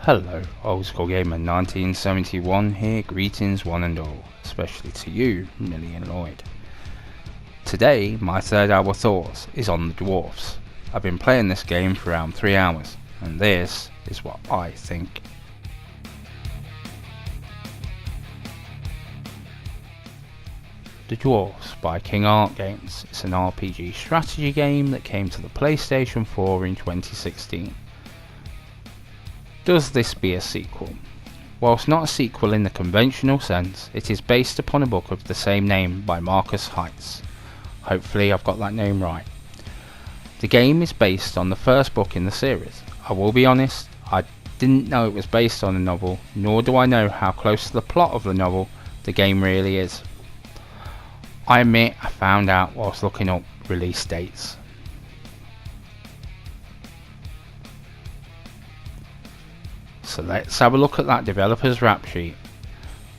Hello, Old School Gamer 1971 here, greetings one and all, especially to you, Millie and Lloyd. Today, my third hour thoughts is on the Dwarves. I've been playing this game for around 3 hours, and this is what I think. The Dwarves by King Art Games. It's an RPG strategy game that came to the PlayStation 4 in 2016. Does this be a sequel? Whilst not a sequel in the conventional sense, it is based upon a book of the same name by Marcus Heitz. Hopefully I've got that name right. The game is based on the first book in the series. I will be honest, I didn't know it was based on a novel, nor do I know how close to the plot of the novel the game really is. I admit I found out whilst looking up release dates. So let's have a look at that developer's rap sheet.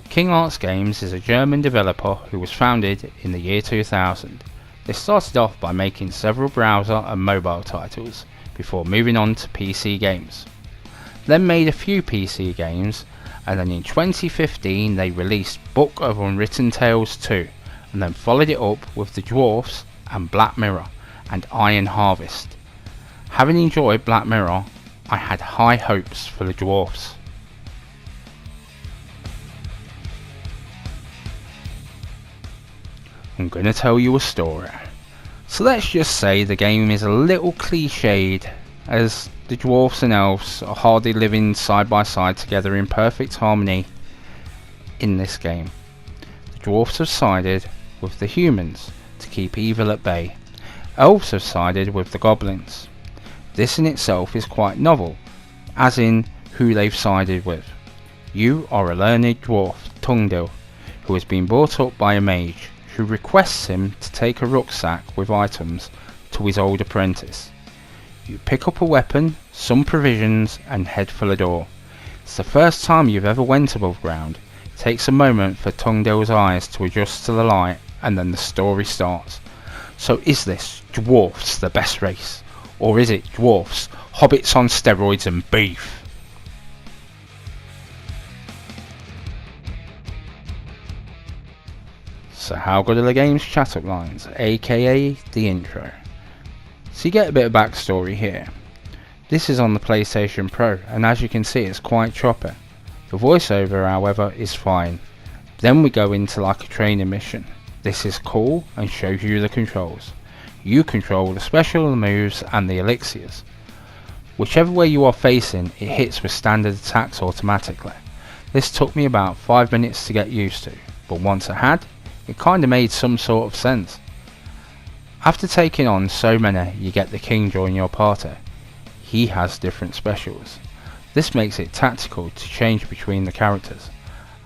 King Arts Games is a German developer who was founded in the year 2000. They started off by making several browser and mobile titles before moving on to PC games. Then made a few PC games, and then in 2015 they released Book of Unwritten Tales 2, and then followed it up with The Dwarves and Black Mirror and Iron Harvest. Having enjoyed Black Mirror, I had high hopes for the Dwarves. I'm going to tell you a story. So let's just say the game is a little cliched, as the dwarves and elves are hardly living side by side together in perfect harmony in this game. The dwarves have sided with the humans to keep evil at bay. Elves have sided with the goblins. This in itself is quite novel, as in who they've sided with. You are a learned dwarf, Tungdil, who has been brought up by a mage, who requests him to take a rucksack with items to his old apprentice. You pick up a weapon, some provisions, and head for the door. It's the first time you've ever went above ground. It takes a moment for Tungdil's eyes to adjust to the light, and then the story starts. So is this dwarfs the best race? Or is it dwarfs, hobbits on steroids and beef? So how good are the game's chat-up lines, aka the intro? So you get a bit of backstory here. This is on the PlayStation Pro, and as you can see it's quite choppy. The voiceover however is fine. Then we go into like a training mission. This is cool and shows you the controls. You control the special moves and the elixirs. Whichever way you are facing, it hits with standard attacks automatically. This took me about 5 minutes to get used to, but once I had, it kinda made some sort of sense. After taking on so many, you get the king join your party. He has different specials. This makes it tactical to change between the characters.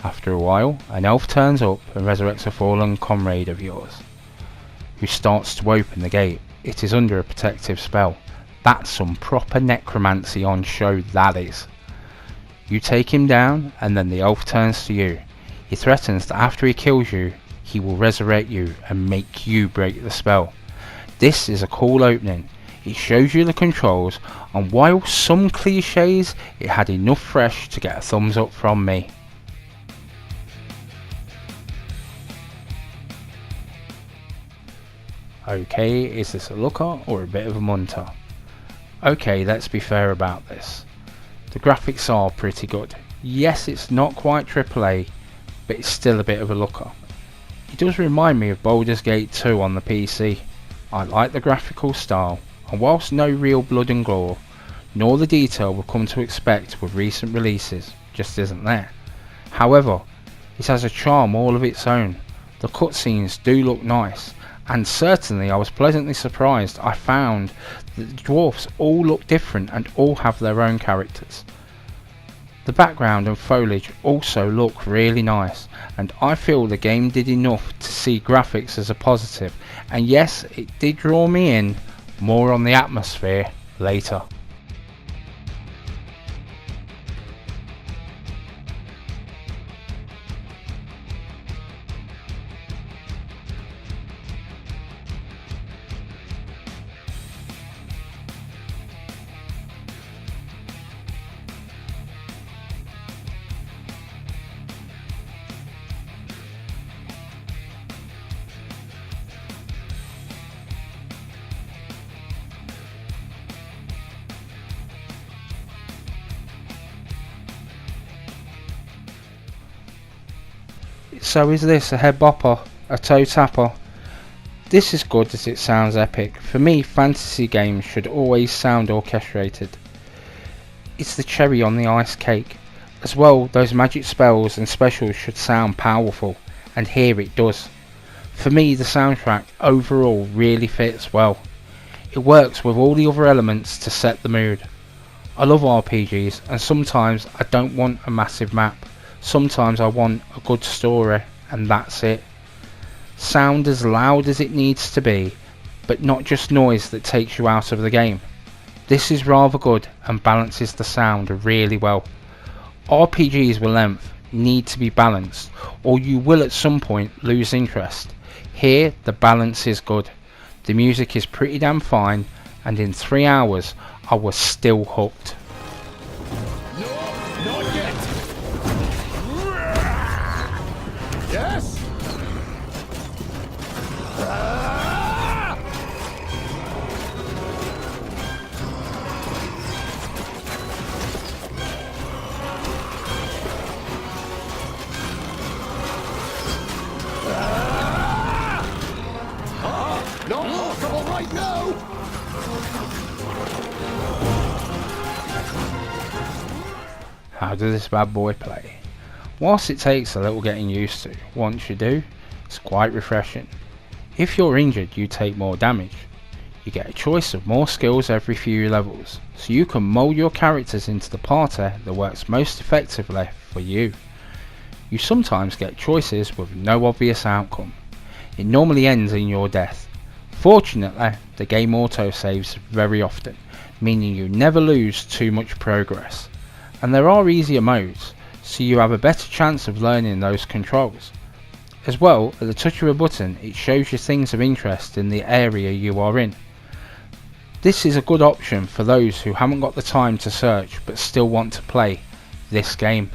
After a while, an elf turns up and resurrects a fallen comrade of yours, who starts to open the gate. It is under a protective spell. That's some proper necromancy on show, that is. You take him down, and then the elf turns to you. He threatens that after he kills you, he will resurrect you and make you break the spell. This is a cool opening. It shows you the controls, and while some cliches, it had enough fresh to get a thumbs up from me. Okay, is this a looker or a bit of a munter? Okay, let's be fair about this. The graphics are pretty good. Yes, it's not quite AAA, but it's still a bit of a looker. It does remind me of Baldur's Gate 2 on the PC. I like the graphical style, and whilst no real blood and gore, nor the detail we've come to expect with recent releases, just isn't there. However, it has a charm all of its own. The cutscenes do look nice. And certainly I was pleasantly surprised. I found that the dwarfs all look different and all have their own characters. The background and foliage also look really nice, and I feel the game did enough to see graphics as a positive, and yes, it did draw me in. More on the atmosphere later. So is this a head bopper, a toe tapper? This is good as it sounds epic. For me, fantasy games should always sound orchestrated. It's the cherry on the ice cake. As well, those magic spells and specials should sound powerful, and here it does. For me, the soundtrack overall really fits well. It works with all the other elements to set the mood. I love RPGs, and sometimes I don't want a massive map. Sometimes I want a good story, and that's it. Sound as loud as it needs to be, but not just noise that takes you out of the game. This is rather good and balances the sound really well. RPGs with length need to be balanced, or you will at some point lose interest. Here the balance is good. The music is pretty damn and in 3 hours I was still hooked. No, not yet. Yes. Not possible right now. How does this bad boy play? Whilst it takes a little getting used to, once you do, it's quite refreshing. If you're injured, you take more damage. You get a choice of more skills every few levels, so you can mould your characters into the party that works most effectively for you. You sometimes get choices with no obvious outcome. It normally ends in your death. Fortunately, the game auto-saves very often, meaning you never lose too much progress. And there are easier modes, so you have a better chance of learning those controls. As well, at the touch of a button, it shows you things of interest in the area you are in. This is a good option for those who haven't got the time to search but still want to play this game.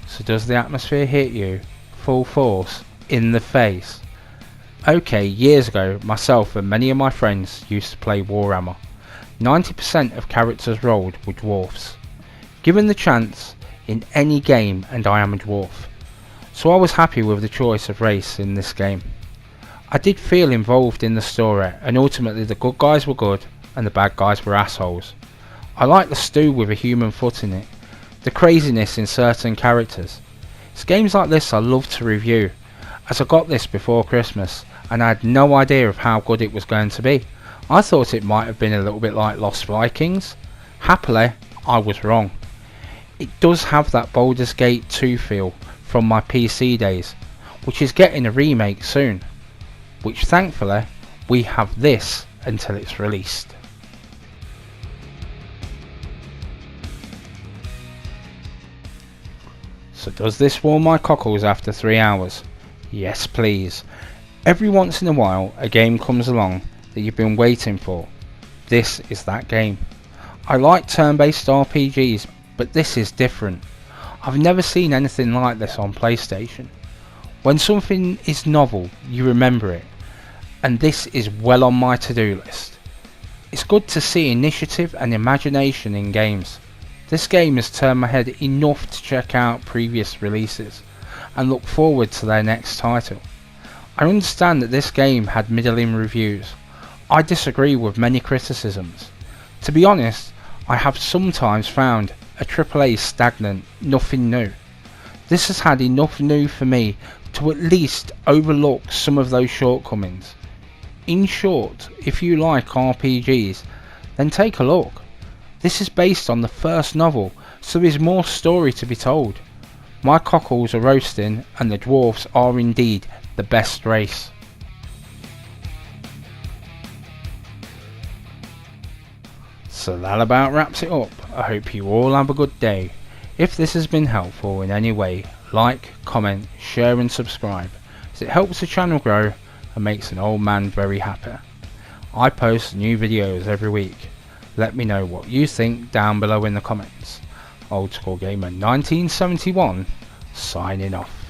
So does the atmosphere hit you full force in the face? Okay, years ago, myself and many of my friends used to play Warhammer. 90% of characters rolled were dwarfs. Given the chance in any game, and I am a dwarf, so I was happy with the choice of race in this game. I did feel involved in the story, and ultimately the good guys were good and the bad guys were assholes. I like the stew with a human foot in it, the craziness in certain characters. It's games like this I love to review, as I got this before Christmas and I had no idea of how good it was going to be. I thought it might have been a little bit like Lost Vikings. Happily, I was wrong. It does have that Baldur's Gate 2 feel from my PC days, which is getting a remake soon, which thankfully we have this until it's released. So does this warm my cockles after 3 hours? Yes please. Every once in a while a game comes along that you've been waiting for. This is that game. I like turn-based RPGs, but this is different. I've never seen anything like this on PlayStation. When something is novel, you remember it, and this is well on my to-do list. It's good to see initiative and imagination in games. This game has turned my head enough to check out previous releases and look forward to their next title. I understand that this game had middling reviews. I disagree with many criticisms. To be honest, I have sometimes found a AAA stagnant, nothing new. This has had enough new for me to at least overlook some of those shortcomings. In short, if you like RPGs, then take a look. This is based on the first novel, so there is more story to be told. My cockles are roasting and the dwarves are indeed the best race. So that about wraps it up. I hope you all have a good day. If this has been helpful in any way, like, comment, share and subscribe, as it helps the channel grow and makes an old man very happy. I post new videos every week. Let me know what you think down below in the comments. Old School Gamer 1971 signing off.